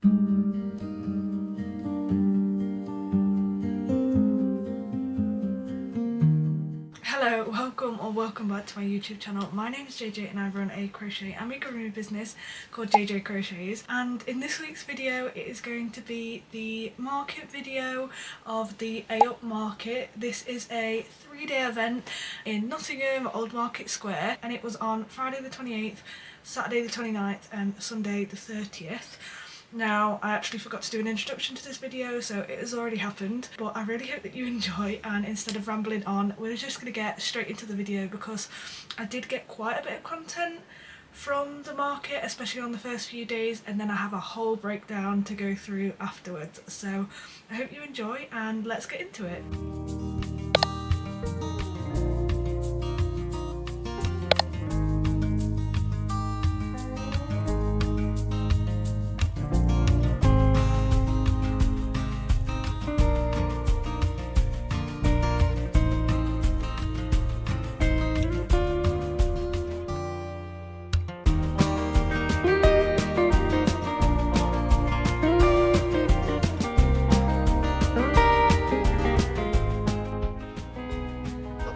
Hello, welcome back to my YouTube channel. My name is JJ and I run a crochet and amigurumi business called Jj Crochets, and in this week's video it is going to be the market video of the A-Up market. This is a 3-day event in Nottingham, Old Market Square, and it was on Friday the 28th, Saturday the 29th and Sunday the 30th. Now, I actually forgot to do an introduction to this video, so it has already happened, but I really hope that you enjoy, and instead of rambling on, we're just going to get straight into the video because I did get quite a bit of content from the market, especially on the first few days, and then I have a whole breakdown to go through afterwards. So I hope you enjoy and let's get into it.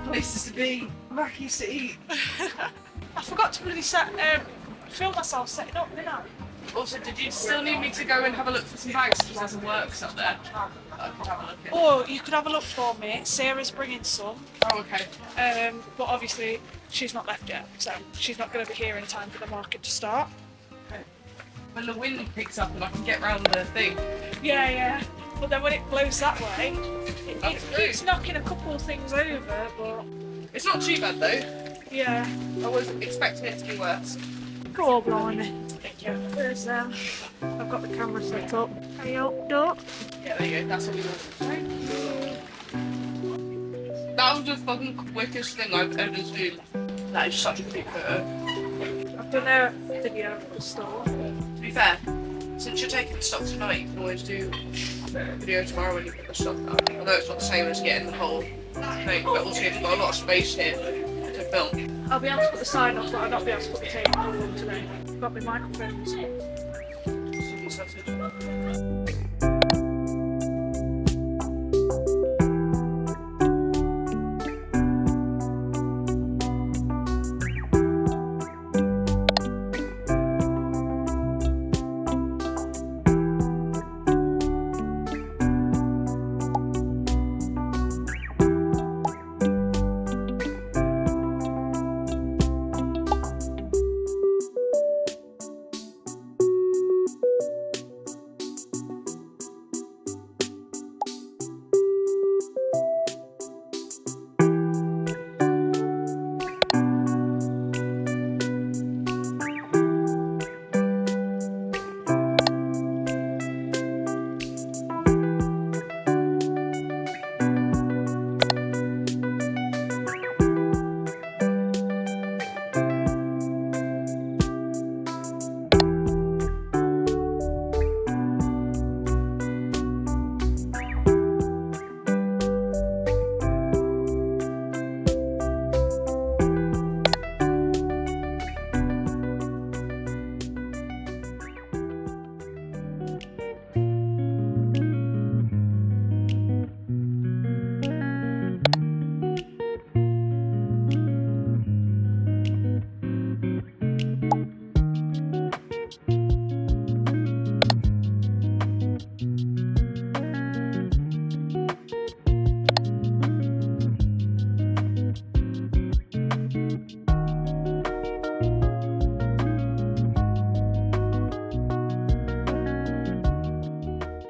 Places to be, Mackies to eat. I forgot to really film myself setting up, didn't I? Also, did you still need me to go and have a look for some bags because there's a works up there? I could have a look at. Or you could have a look for me. Sarah's bringing some. Oh, okay. But obviously she's not left yet, so she's not going to be here in time for the market to start. Okay. When the wind picks up and I can get round the thing. Yeah. But then when it blows that way, it true. keeps knocking a couple of things over, but It's not too bad though. yeah. I was expecting it to be worse. Go on, blimey. Thank you. There's, I've got the camera set up. Hey, up, duck. Yeah, there you go. That's what we want. That was the fucking quickest thing I've ever seen. That is such a big photo. I've done a video of the store. To be fair, since you're taking the stock tonight, you can always do a video tomorrow when you put the stock out. Although it's not the same as getting the whole thing, but also you've got a lot of space here to film. I'll be able to put the sign up, but I'll not be able to put the table on today. I've got my microphones. Chicken sausage.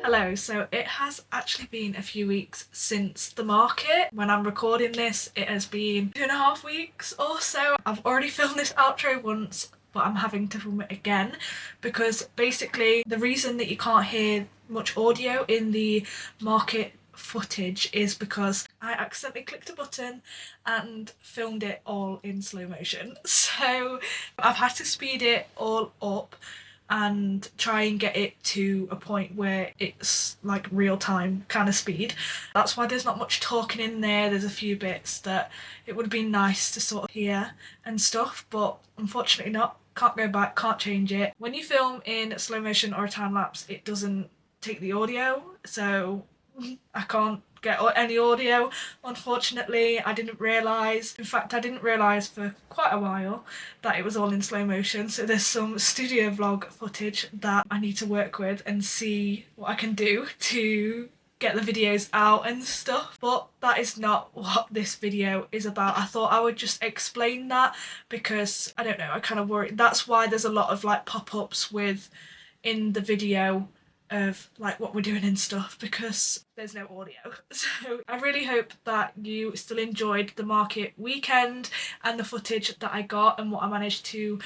Hello, so it has actually been a few weeks since the market. When I'm recording this, it has been 2.5 weeks or so. I've already filmed this outro once, but I'm having to film it again because basically the reason that you can't hear much audio in the market footage is because I accidentally clicked a button and filmed it all in slow motion. So I've had to speed it all up and try and get it to a point where it's like real time kind of speed. That's why there's not much talking in there. There's a few bits that it would have been nice to sort of hear and stuff, but unfortunately not. can't go back, can't change it. When you film in slow motion or a time lapse, it doesn't take the audio, so I can't get any audio, unfortunately. I didn't realise, in fact I didn't realise for quite a while that it was all in slow motion, so there's some studio vlog footage that I need to work with and see what I can do to get the videos out and stuff, but that is not what this video is about. I thought I would just explain that because I don't know, I kind of worry. That's why there's a lot of like pop-ups with in the video of like what we're doing and stuff, because there's no audio. So I really hope that you still enjoyed the market weekend and the footage that I got and what I managed to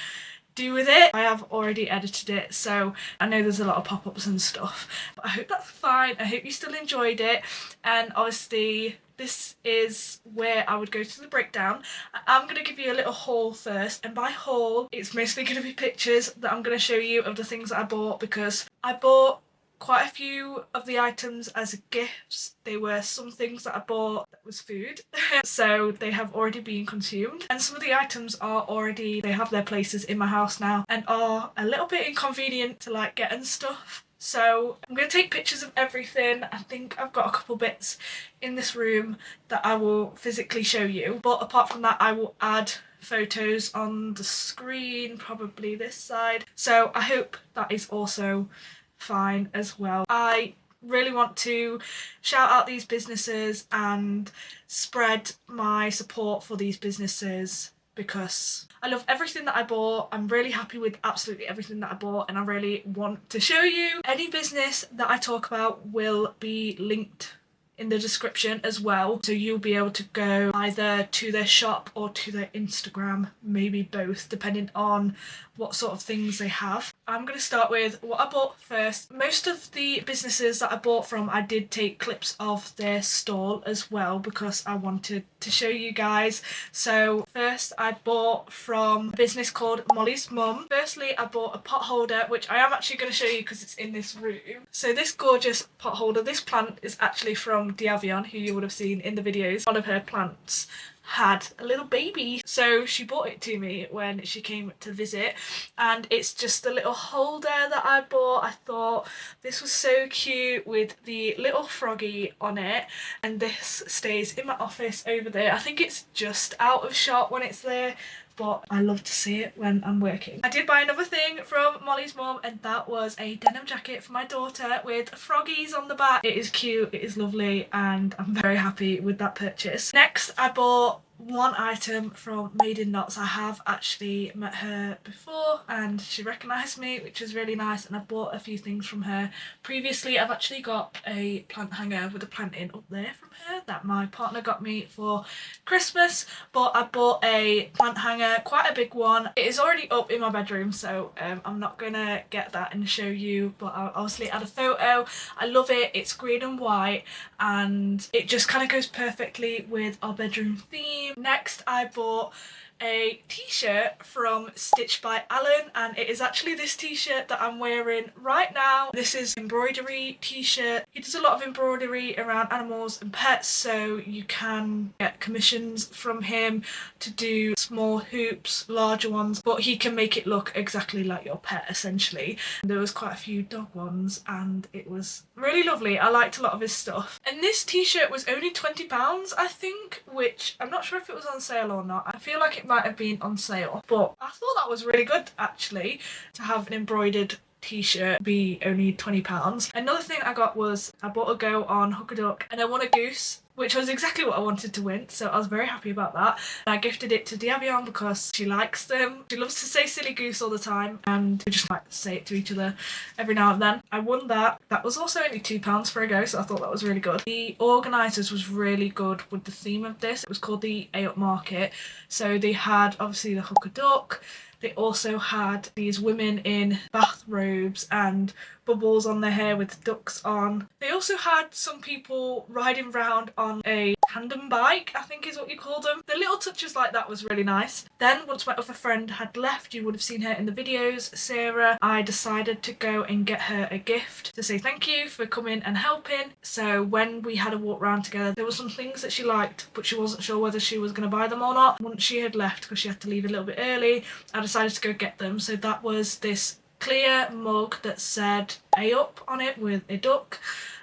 do with it. I have already edited it, so I know there's a lot of pop-ups and stuff, but I hope that's fine. I hope you still enjoyed it, and obviously this is where I would go to the breakdown. I'm going to give you a little haul first, and by haul it's mostly going to be pictures that I'm going to show you of the things that I bought, because I bought quite a few of the items as gifts. They were some things that I bought that was food so they have already been consumed, and some of the items are already, they have their places in my house now and are a little bit inconvenient to like get and stuff. So I'm going to take pictures of everything. I think I've got a couple bits in this room that I will physically show you, but apart from that I will add photos on the screen, probably this side, so I hope that is also fine as well. I really want to shout out these businesses and spread my support for these businesses because I love everything that I bought. I'm really happy with absolutely everything that I bought, and I really want to show you. Any business that I talk about will be linked in the description as well, so you'll be able to go either to their shop or to their Instagram, maybe both, depending on what sort of things they have. I'm going to start with what I bought first. Most of the businesses that I bought from, I did take clips of their stall as well because I wanted to show you guys. So first I bought from a business called Molly's Mum. Firstly I bought a pot holder, which I am actually going to show you because it's in this room. So this gorgeous pot holder, this plant is actually from Diavion, who you would have seen in the videos. One of her plants had a little baby, so she bought it to me when she came to visit, and it's just a little holder that I bought. I thought this was so cute with the little froggy on it, and this stays in my office over there. I think it's just out of shot when it's there, but I love to see it when I'm working. I did buy another thing from Molly's Mum, and that was a denim jacket for my daughter with froggies on the back. It is cute, it is lovely, and I'm very happy with that purchase. Next I bought one item from Made in Knots. I have actually met her before and she recognised me, which was really nice, and I bought a few things from her previously. I've actually got a plant hanger with a plant in up there from her that my partner got me for Christmas, but I bought a plant hanger, quite a big one. It is already up in my bedroom, so I'm not gonna get that and show you, but I'll obviously add a photo. I love it. It's green and white and it just kind of goes perfectly with our bedroom theme. Next I bought a t-shirt from Stitch by Alan, and it is actually this t-shirt that I'm wearing right now. This is an embroidery t-shirt. He does a lot of embroidery around animals and pets, so you can get commissions from him to do small hoops, larger ones, but he can make it look exactly like your pet essentially. There was quite a few dog ones and it was really lovely. I liked a lot of his stuff. And this t-shirt was only £20 I think, which I'm not sure if it was on sale or not. I feel like it might have been on sale, but I thought that was really good actually, to have an embroidered t-shirt be only £20. Another thing I got was I bought a go on Hook a Duck and I won a goose, which was exactly what I wanted to win, so I was very happy about that. And I gifted it to Diavion because she likes them. She loves to say silly goose all the time, and we just like to say it to each other every now and then. I won that. That was also only £2 for a go, so I thought that was really good. The organisers was really good with the theme of this. It was called the A Up Market, so they had obviously the Hook a Duck. They also had these women in bathrobes and bubbles on their hair with ducks on. They also had some people riding around on a tandem bike, I think is what you call them. The little touches like that was really nice. Then once my other friend had left, you would have seen her in the videos, Sarah, I decided to go and get her a gift to say thank you for coming and helping. So when we had a walk around together, there were some things that she liked, but she wasn't sure whether she was going to buy them or not. Once she had left, because she had to leave a little bit early, I decided to go get them. So that was this clear mug that said A up on it with a duck,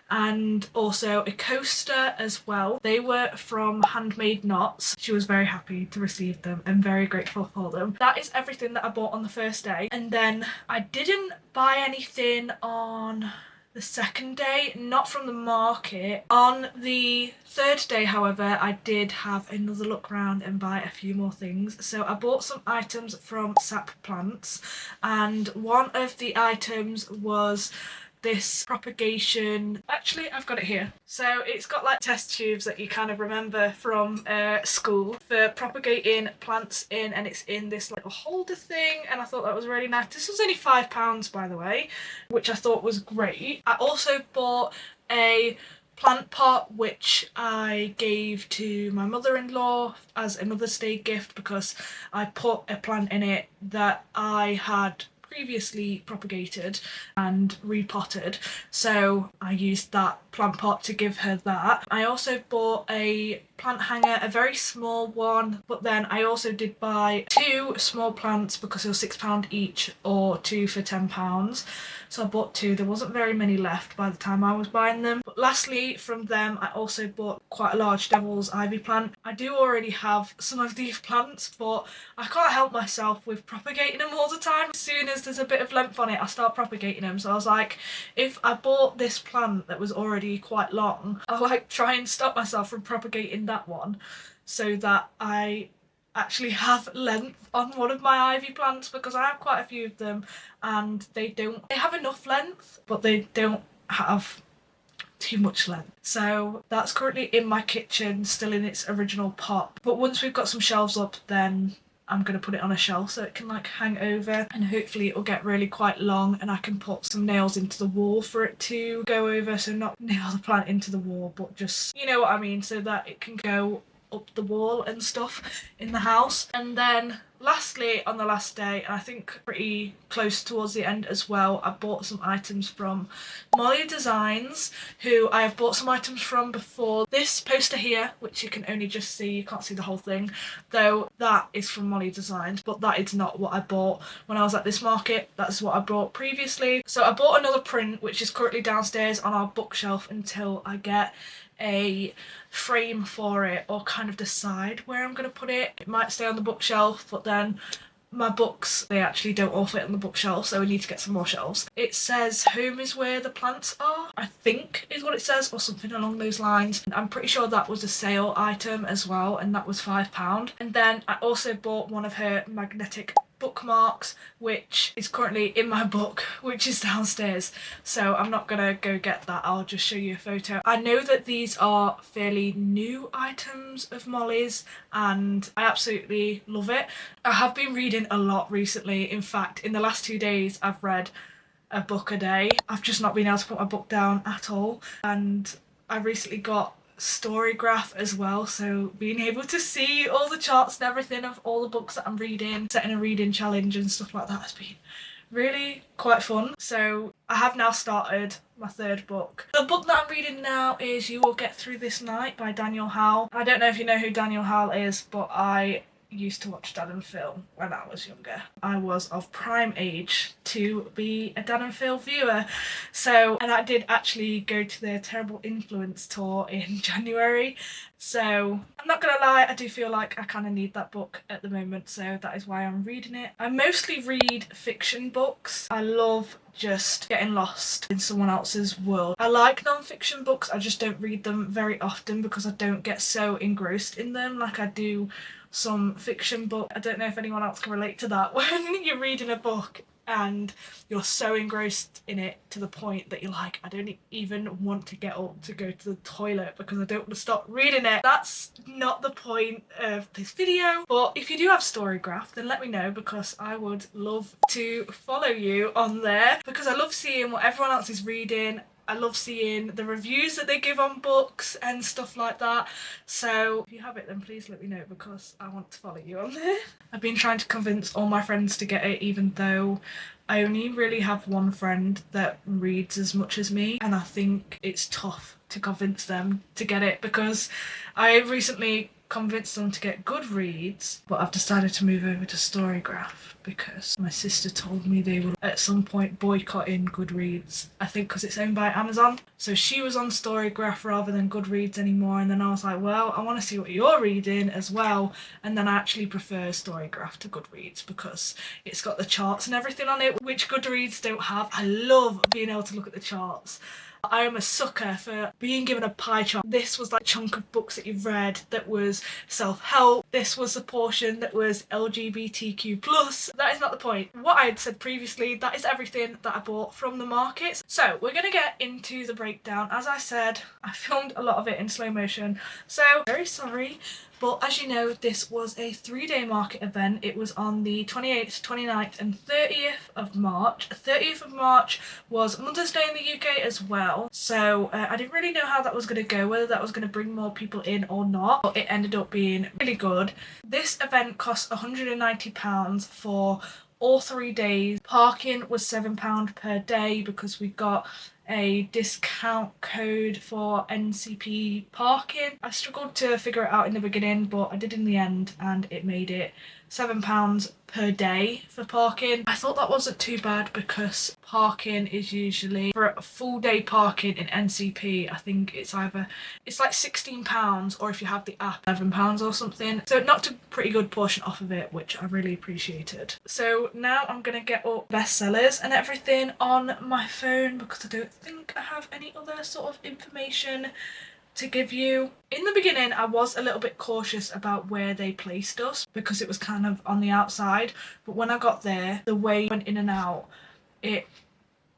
and also a coaster as well. They were from Handmade Knots. She was very happy to receive them and very grateful for them. That is everything that I bought on the first day. And then I didn't buy anything on the second day, not from the market. On the third day, however, I did have another look around and buy a few more things. So I bought some items from Sap Plants, and one of the items was this propagation. Actually, I've got it here. So it's got like test tubes that you kind of remember from school for propagating plants in, and it's in this little holder thing, and I thought that was really nice. This was only £5, by the way, which I thought was great. I also bought a plant pot which I gave to my mother-in-law as a Mother's Day gift, because I put a plant in it that I had previously propagated and repotted, so I used that plant pot to give her that. I also bought a plant hanger, a very small one, but then I also did buy 2 small plants because they were £6 each, or 2 for £10. So I bought 2. There wasn't very many left by the time I was buying them. But lastly, from them, I also bought quite a large devil's ivy plant. I do already have some of these plants, but I can't help myself with propagating them all the time. As soon as there's a bit of length on it, I start propagating them. So I was like, if I bought this plant that was already quite long, I'll like try and stop myself from propagating that one, so that I actually have length on one of my ivy plants, because I have quite a few of them and they have enough length, but they don't have too much length. So that's currently in my kitchen, still in its original pot. But once we've got some shelves up, then I'm going to put it on a shelf so it can like hang over, and hopefully it'll get really quite long and I can put some nails into the wall for it to go over. So not nail the plant into the wall, but just, you know what I mean, so that it can go up the wall and stuff in the house. And then lastly, on the last day, and I think pretty close towards the end as well, I bought some items from Molly Designs, who I have bought some items from before. This poster here, which you can only just see, you can't see the whole thing, though, that is from Molly Designs, but that is not what I bought when I was at this market. That's what I bought previously. So I bought another print, which is currently downstairs on our bookshelf until I get a frame for it, or kind of decide where I'm going to put it. It might stay on the bookshelf, but then my books, they actually don't all fit on the bookshelf, so we need to get some more shelves. It says home is where the plants are, I think is what it says, or something along those lines. I'm pretty sure that was a sale item as well, and that was £5. And then I also bought one of her magnetic bookmarks, which is currently in my book, which is downstairs, so I'm not gonna go get that. I'll just show you a photo. I know that these are fairly new items of Molly's and I absolutely love it. I have been reading a lot recently. In fact, in the last 2 days I've read a book a day. I've just not been able to put my book down at all, and I recently got Storygraph as well, so being able to see all the charts and everything of all the books that I'm reading, setting a reading challenge and stuff like that has been really quite fun. So I have now started my 3rd book. The book that I'm reading now is You Will Get Through This Night by Daniel Howell. I don't know if you know who Daniel Howell is, but I used to watch Dan and Phil when I was younger. I was of prime age to be a Dan and Phil viewer. So, and I did actually go to their Terrible Influence tour in January. So I'm not gonna lie, I do feel like I kind of need that book at the moment, so that is why I'm reading it. I mostly read fiction books. I love just getting lost in someone else's world. I like non-fiction books, I just don't read them very often because I don't get so engrossed in them like I do some fiction book. I don't know if anyone else can relate to that, when you're reading a book and you're so engrossed in it to the point that you're like, I don't even want to get up to go to the toilet because I don't want to stop reading it. That's not the point of this video. But if you do have Storygraph, then let me know, because I would love to follow you on there, because I love seeing what everyone else is reading. I love seeing the reviews that they give on books and stuff like that. So if you have it, then please let me know, because I want to follow you on there. I've been trying to convince all my friends to get it, even though I only really have one friend that reads as much as me, and I think it's tough to convince them to get it, because I recently convinced them to get Goodreads, but I've decided to move over to Storygraph because my sister told me they were at some point boycotting Goodreads. I think because it's owned by Amazon. So she was on Storygraph rather than Goodreads anymore, and then I was like, well, I want to see what you're reading as well. And then I actually prefer Storygraph to Goodreads because it's got the charts and everything on it, which Goodreads don't have. I love being able to look at the charts. I am a sucker for being given a pie chart. This was like a chunk of books that you've read that was self-help. This was a portion that was LGBTQ+. That is not the point. What I had said previously, that is everything that I bought from the markets. So we're going to get into the breakdown. As I said, I filmed a lot of it in slow motion, so very sorry. But as you know, this was a 3-day market event. It was on the 28th, 29th and 30th of March. 30th of March was Mother's Day in the UK as well. So I didn't really know how that was going to go, whether that was going to bring more people in or not. But it ended up being really good. This event cost £190 for all 3 days. Parking was £7 per day because we got a discount code for NCP parking. I struggled to figure it out in the beginning, but I did in the end, and it made it £7 per day for parking. I thought that wasn't too bad because parking is usually, for a full day parking in NCP, I think it's like £16, or if you have the app, £11 or something. So it knocked a pretty good portion off of it, which I really appreciated. So now I'm gonna get up Bestsellers and everything on my phone because I don't think I have any other sort of information to give you. In the beginning, I was a little bit cautious about where they placed us because it was kind of on the outside, but when I got there, the way it went in and out, it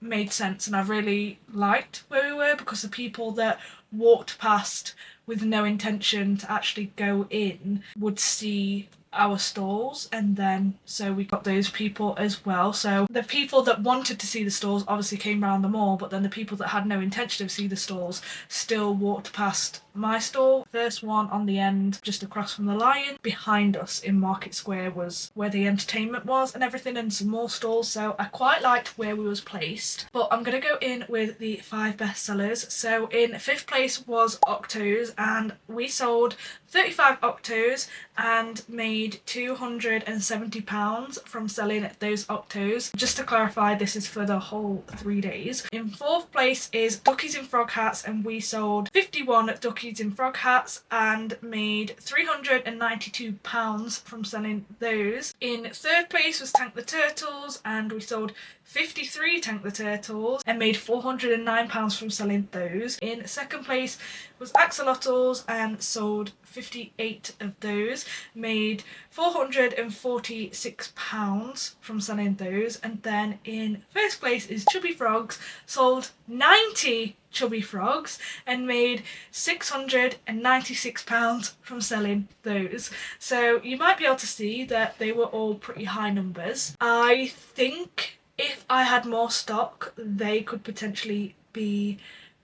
made sense, and I really liked where we were because the people that walked past with no intention to actually go in would see our stalls, and then so we got those people as well. So the people that wanted to see the stalls obviously came round them all, but then the people that had no intention of seeing the stalls still walked past my stall. First one on the end, just across from the Lion. Behind us in Market Square was where the entertainment was and everything, and some more stalls, so I quite liked where we was placed. But I'm gonna go in with the 5 bestsellers. So in 5th place was Octos, and we sold 35 Octos and made £270 from selling those Octos. Just to clarify, this is for the whole 3 days. In 4th place is Duckies in Frog Hats, and we sold 51 Duckies in Frog Hats and made £392 from selling those. In 3rd place was Tank the Turtles, and we sold 53 Tank the Turtles and made £409 from selling those. In 2nd place was Axolotls and sold 58 of those, made £446 from selling those. And then in 1st place is Chubby Frogs, sold 90 Chubby Frogs and made £696 from selling those. So you might be able to see that they were all pretty high numbers. I think if I had more stock, they could potentially be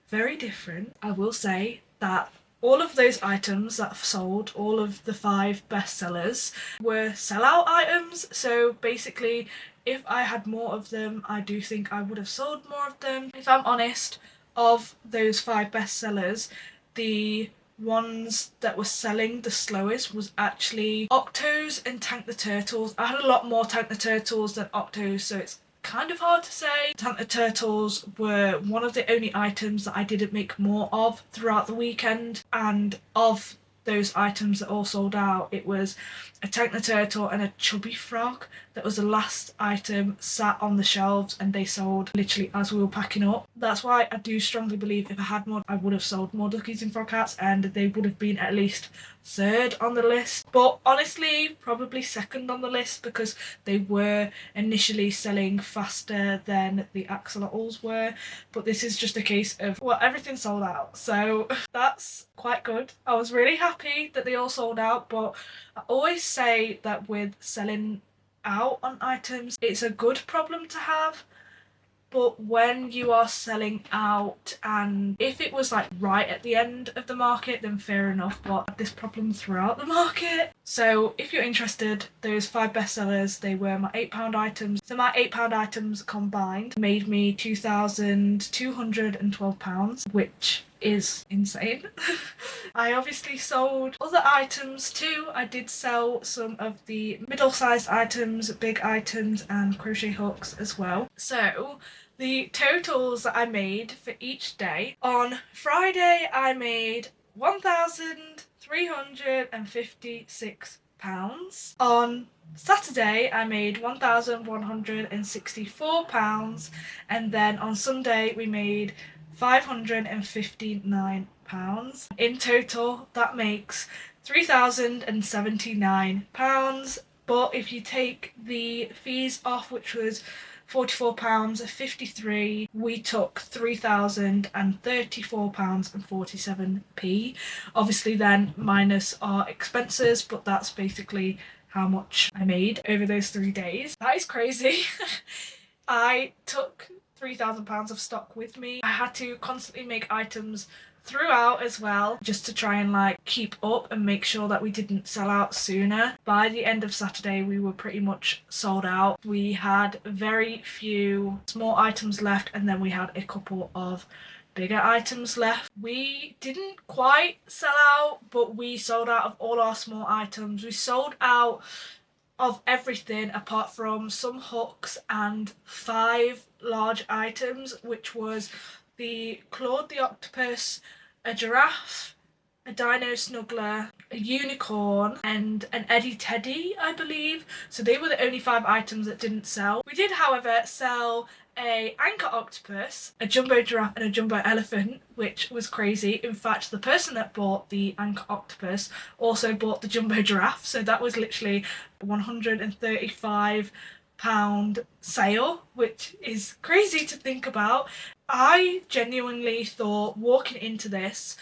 very different. I will say that all of those items that I've sold, all of the 5 bestsellers, were sellout items. So basically, if I had more of them, I do think I would have sold more of them. If I'm honest, of those 5 bestsellers, the ones that were selling the slowest was actually Octos and Tank the Turtles. I had a lot more Tank the Turtles than Octos, so it's kind of hard to say. Tank the Turtles were one of the only items that I didn't make more of throughout the weekend, and of those items that all sold out, it was a Tank the Turtle and a Chubby Frog that was the last item sat on the shelves, and they sold literally as we were packing up. That's why I do strongly believe if I had more, I would have sold more Duckies in Frog Hats, and they would have been at least 3rd on the list, but honestly probably 2nd on the list because they were initially selling faster than the axolotls were. But this is just a case of, well, everything sold out, so that's quite good. I was really happy that they all sold out, but I always say that with selling out on items, it's a good problem to have. But when you are selling out, and if it was like right at the end of the market, then fair enough. But I had this problem throughout the market. So if you're interested, those 5 bestsellers, they were my £8 items. So my £8 items combined made me £2,212, which is insane. I obviously sold other items too. I did sell some of the middle-sized items, big items, and crochet hooks as well. So the totals that I made for each day: on Friday I made £1,356. On Saturday I made £1,164, and then on Sunday we made £559. In total, that makes £3,079. But if you take the fees off, which was £44.53, we took £3,034.47. Obviously then minus our expenses, but that's basically how much I made over those 3 days. That is crazy. I took £3,000 of stock with me. I had to constantly make items throughout as well, just to try and like keep up and make sure that we didn't sell out sooner. By the end of Saturday we were pretty much sold out. We had very few small items left, and then we had a couple of bigger items left. We didn't quite sell out, but we sold out of all our small items. We sold out of everything apart from some hooks and 5 large items, which was the Claude the Octopus, a giraffe, a dino snuggler, a unicorn, and an Eddie Teddy, I believe. So they were the only 5 items that didn't sell. We did, however, sell a anchor octopus, a jumbo giraffe, and a jumbo elephant, which was crazy. In fact, the person that bought the anchor octopus also bought the jumbo giraffe, so that was literally a £135 sale, which is crazy to think about. I genuinely thought walking into this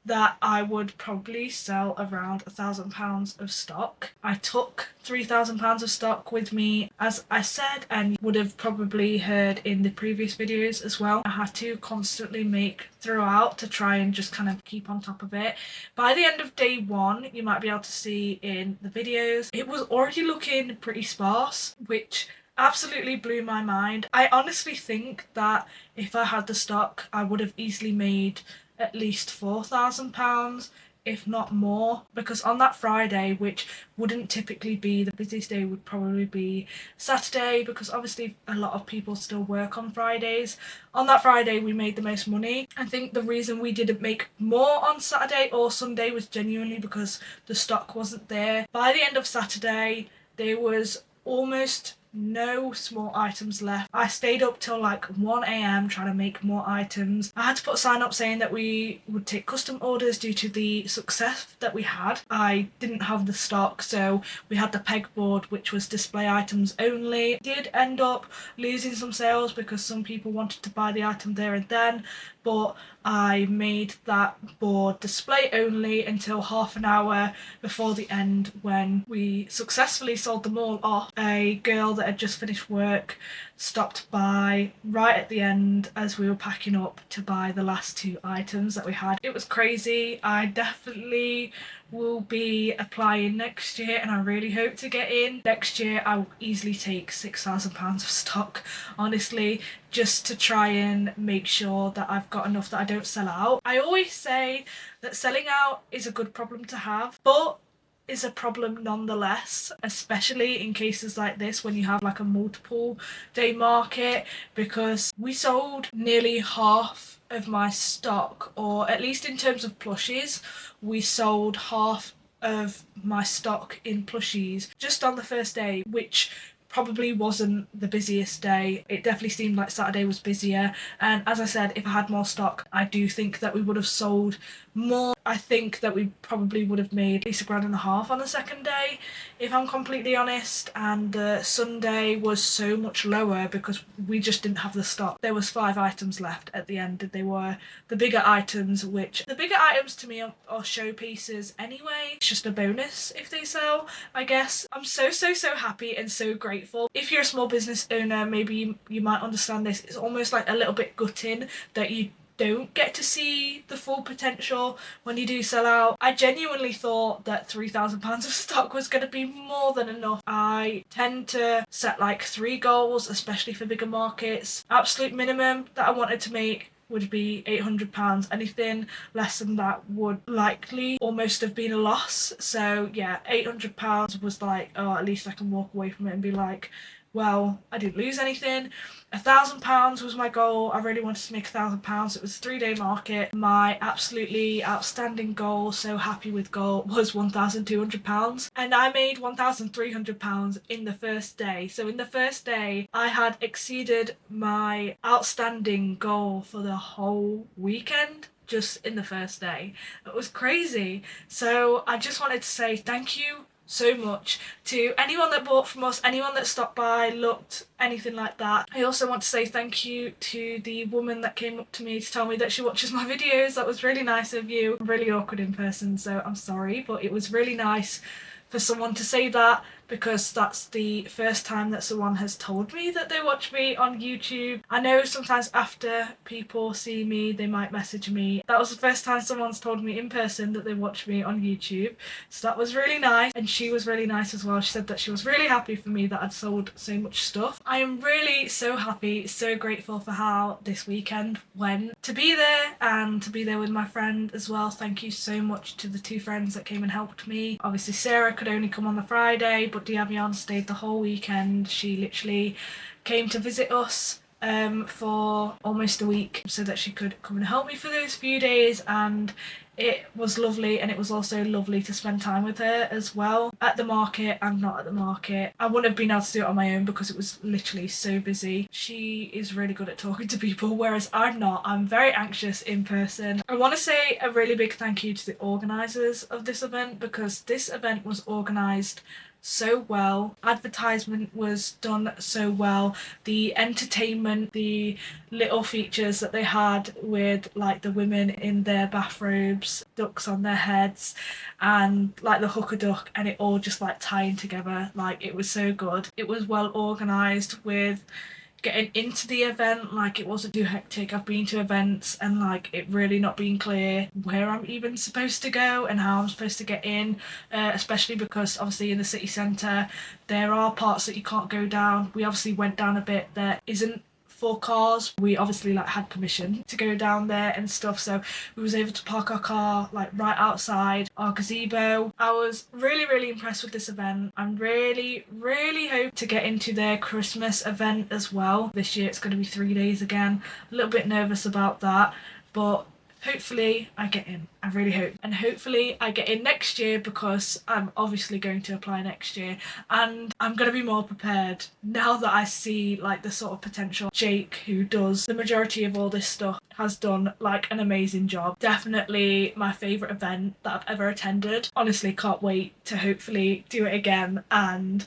that I would probably sell around £1,000 of stock. I took £3,000 of stock with me, as I said, and would have probably heard in the previous videos as well. I had to constantly make throughout to try and just kind of keep on top of it. By the end of day 1, you might be able to see in the videos, it was already looking pretty sparse, which absolutely blew my mind. I honestly think that if I had the stock, I would have easily made at least £4,000, if not more, because on that Friday, which wouldn't typically be the busiest day, would probably be Saturday, because obviously a lot of people still work on Fridays. On that Friday we made the most money. I think the reason we didn't make more on Saturday or Sunday was genuinely because the stock wasn't there. By the end of Saturday there was almost no small items left. I stayed up till like 1 a.m. trying to make more items. I had to put a sign up saying that we would take custom orders due to the success that we had. I didn't have the stock, so we had the pegboard, which was display items only. Did end up losing some sales because some people wanted to buy the item there and then, but I made that board display only until half an hour before the end, when we successfully sold them all off. A girl that had just finished work stopped by right at the end as we were packing up to buy the last 2 items that we had. It was crazy. I definitely will be applying next year, and I really hope to get in. Next year I will easily take £6,000 of stock, honestly, just to try and make sure that I've got enough that I don't sell out. I always say that selling out is a good problem to have, but is a problem nonetheless, especially in cases like this when you have like a multiple day market, because we sold nearly half of my stock, or at least in terms of plushies, we sold half of my stock in plushies just on the first day, which probably wasn't the busiest day. It definitely seemed like Saturday was busier, and as I said, if I had more stock, I do think that we would have sold more. I think that we probably would have made at least £1.5 grand on the second day, if I'm completely honest, and Sunday was so much lower because we just didn't have the stock. There was 5 items left at the end, and they were the bigger items, which the bigger items to me are showpieces anyway. It's just a bonus if they sell, I guess. I'm so happy and so grateful. If you're a small business owner, maybe you might understand this. It's almost like a little bit gutting that you don't get to see the full potential when you do sell out. I genuinely thought that £3,000 of stock was going to be more than enough. I tend to set like 3 goals, especially for bigger markets. Absolute minimum that I wanted to make would be £800. Anything less than that would likely almost have been a loss. So yeah, £800 was like, oh, at least I can walk away from it and be like, well, I didn't lose anything. £1,000 was my goal. I really wanted to make £1,000. It was a 3-day market. My absolutely outstanding goal, so happy with goal, was £1,200. And I made £1,300 in the first day. So in the first day, I had exceeded my outstanding goal for the whole weekend. Just in the first day. It was crazy. So I just wanted to say thank you so much to anyone that bought from us, anyone that stopped by, looked, anything like that. I also want to say thank you to the woman that came up to me to tell me that she watches my videos. That was really nice of you. I'm really awkward in person, so I'm sorry, but it was really nice for someone to say that, because that's the first time that someone has told me that they watch me on YouTube. I know sometimes after people see me, they might message me. That was the first time someone's told me in person that they watch me on YouTube. So that was really nice, and she was really nice as well. She said that she was really happy for me that I'd sold so much stuff. I am really so happy, so grateful for how this weekend went. To be there and to be there with my friend as well. Thank you so much to the 2 friends that came and helped me. Obviously Sarah could only come on the Friday, but Diavion stayed the whole weekend. She literally came to visit us for almost a week so that she could come and help me for those few days, and it was lovely. And it was also lovely to spend time with her as well, at the market and not at the market. I wouldn't have been able to do it on my own because it was literally so busy. She is really good at talking to people, whereas I'm not. I'm very anxious in person. I want to say a really big thank you to the organisers of this event, because this event was organised so well. Advertisement was done so well. The entertainment, the little features that they had with like the women in their bathrobes, ducks on their heads, and like the hooker duck, and it all just like tying together. Like, it was so good. It was well organised with getting into the event. Like, it wasn't too hectic. I've been to events and like it really not being clear where I'm even supposed to go and how I'm supposed to get in, especially because obviously in the city centre there are parts that you can't go down. We obviously went down a bit that isn't for cars. We obviously like had permission to go down there and stuff, so we was able to park our car like right outside our gazebo. I was really impressed with this event. I'm really hope to get into their Christmas event as well. This year it's going to be 3 days again. A little bit nervous about that, but hopefully I get in. I really hope. And hopefully I get in next year, because I'm obviously going to apply next year, and I'm going to be more prepared now that I see like the sort of potential. Jake, who does the majority of all this stuff, has done like an amazing job. Definitely my favourite event that I've ever attended. Honestly, can't wait to hopefully do it again and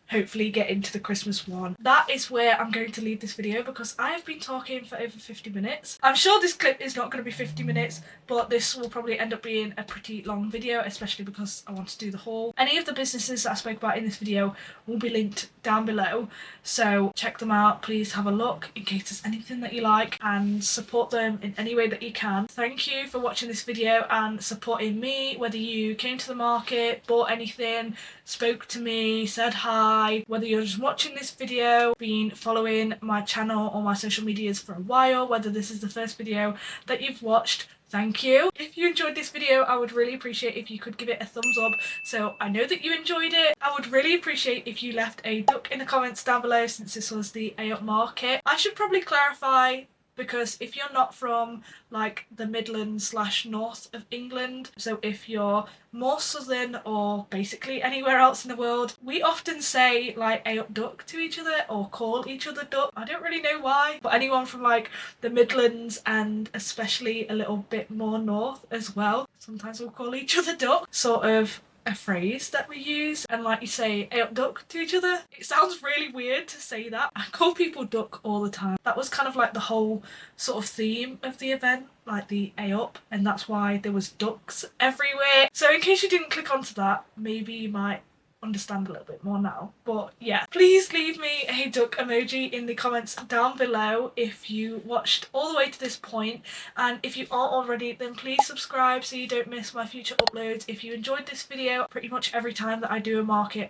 hopefully get into the Christmas one. That is where I'm going to leave this video, because I have been talking for over 50 minutes. I'm sure this clip is not going to be 50 minutes, but this will probably end up being a pretty long video, especially because I want to do the haul. Any of the businesses that I spoke about in this video will be linked down below, so check them out. Please have a look in case there's anything that you like, and support them in any way that you can. Thank you for watching this video and supporting me, whether you came to the market, bought anything, spoke to me, said hi, whether you're just watching this video, been following my channel or my social medias for a while, whether this is the first video that you've watched. Thank you. If you enjoyed this video, I would really appreciate if you could give it a thumbs up so I know that you enjoyed it. I would really appreciate if you left a duck in the comments down below, since this was the AOP market. I should probably clarify, because if you're not from like the Midlands / north of England, so if you're more southern or basically anywhere else in the world, we often say like "Ayo duck" to each other or call each other duck. I don't really know why, but anyone from like the Midlands and especially a little bit more north as well, sometimes we'll call each other duck. Sort of a phrase that we use, and like you say "Hey up duck" to each other. It sounds really weird to say that. I call people duck all the time. That was kind of like the whole sort of theme of the event, like the "Hey up," and that's why there was ducks everywhere. So in case you didn't click onto that, maybe you might understand a little bit more now. But yeah, please leave me a duck emoji in the comments down below if you watched all the way to this point, and if you are already, then please subscribe so you don't miss my future uploads. If you enjoyed this video, pretty much every time that I do a market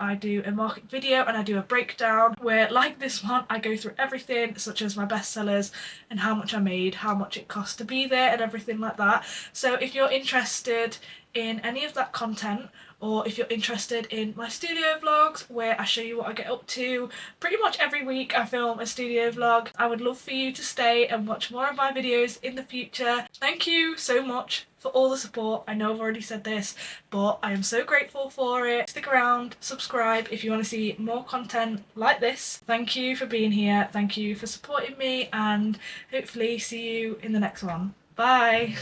video and I do a breakdown where, like this one, I go through everything such as my bestsellers and how much I made, how much it cost to be there and everything like that. So if you're interested in any of that content, or if you're interested in my studio vlogs where I show you what I get up to, pretty much every week I film a studio vlog, I would love for you to stay and watch more of my videos in the future. Thank you so much for all the support. I know I've already said this, but I am so grateful for it. Stick around, subscribe if you want to see more content like this. Thank you for being here, thank you for supporting me, and hopefully see you in the next one. Bye!